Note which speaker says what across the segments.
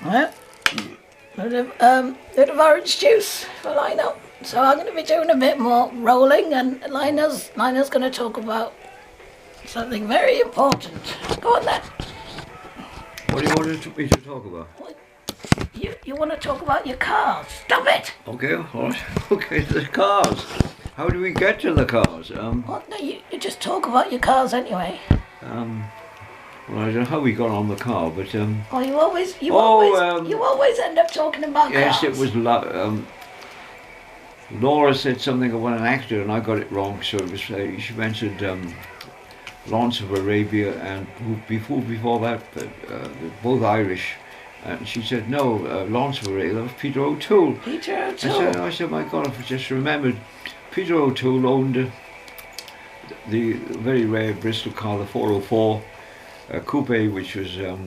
Speaker 1: Well, bit of orange juice for Lionel. So I'm going to be doing a bit more rolling, and Lionel's going to talk about something very important. Go on then.
Speaker 2: What do you want me to talk about?
Speaker 1: You want to talk about your cars? Stop it!
Speaker 2: Okay, all right. Okay, the cars. How do we get to the cars?
Speaker 1: What? No, you just talk about your cars anyway.
Speaker 2: Well, I don't know how we got on the car, but
Speaker 1: Oh, you always end up talking about
Speaker 2: yes,
Speaker 1: cars.
Speaker 2: it was Laura said something about an actor, and I got it wrong. So it was she mentioned Lawrence of Arabia, and before that, both Irish. And she said, no, Lawrence of Arabia, that was Peter O'Toole.
Speaker 1: Peter O'Toole.
Speaker 2: I said, my God, I've just remembered. Peter O'Toole owned the very rare Bristol car, the 404 coupe, which was a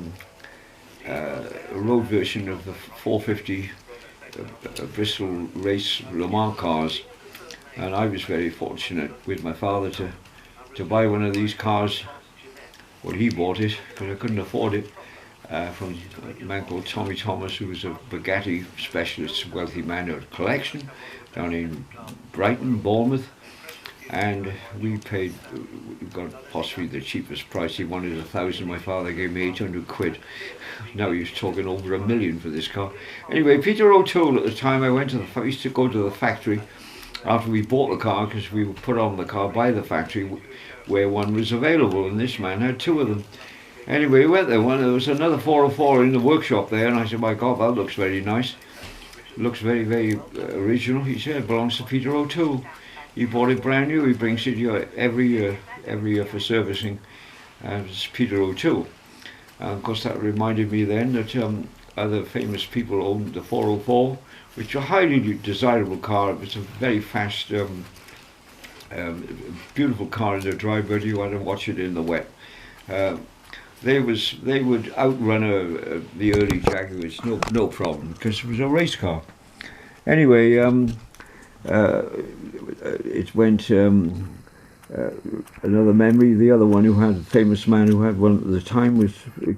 Speaker 2: road version of the 450 Bristol race Le Mans cars. And I was very fortunate with my father to buy one of these cars. Well, he bought it, because I couldn't afford it. From a man called Tommy Thomas, who was a Bugatti specialist, wealthy man who had a collection down in Brighton, Bournemouth, and we got possibly the cheapest price. He wanted 1,000, my father gave me 800 quid. Now he's talking over $1 million for this car. Anyway, Peter O'Toole, at the time I used to go to the factory after we bought the car, because we were put on the car by the factory where one was available, and this man had two of them. Anyway, we went there. There was another 404 in the workshop there, and I said, my God, that looks very nice. Looks very, very original. He said, it belongs to Peter O'Toole. He bought it brand new. He brings it here every year for servicing. It's Peter O'Toole. Of course, that reminded me then that other famous people owned the 404, which was a highly desirable car. It was a very fast, beautiful car in the dry, but you had to watch it in the wet. They would outrun the early Jaguars, no problem, because it was a race car. Anyway, it went another memory. The other one who had a famous man who had one at the time was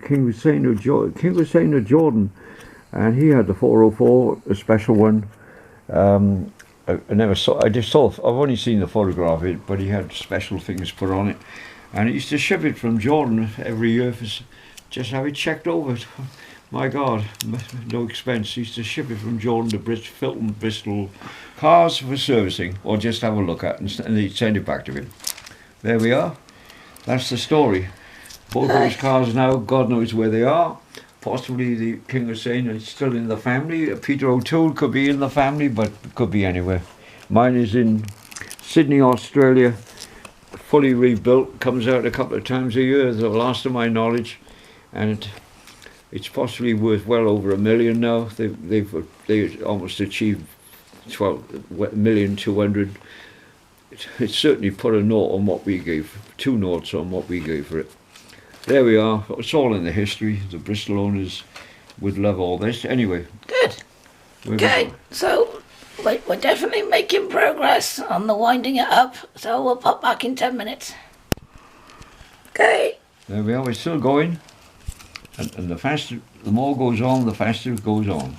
Speaker 2: King Hussein of Jordan, and he had the 404, a special one. I never saw. I've only seen the photograph of it, but he had special things put on it. And he used to ship it from Jordan every year for just have it checked over. My God, no expense. He used to ship it from Jordan to Filton, Bristol cars for servicing, or just have a look at, and he'd send it back to him. There we are. That's the story. Both those cars now, God knows where they are. Possibly the King Hussein is still in the family. Peter O'Toole could be in the family, but could be anywhere. Mine is in Sydney, Australia. Fully rebuilt, comes out a couple of times a year, the last of my knowledge, and it's possibly worth well over $1 million now. They've almost achieved 12,200,000. It certainly put a note on what we gave, 2 notes on what we gave for it. There we are. It's all in the history. The Bristol owners would love all this. Anyway.
Speaker 1: Good. Okay, so we're definitely making progress on the winding it up, so we'll pop back in 10 minutes. Okay.
Speaker 2: There we are, we're still going. And the more goes on, the faster it goes on.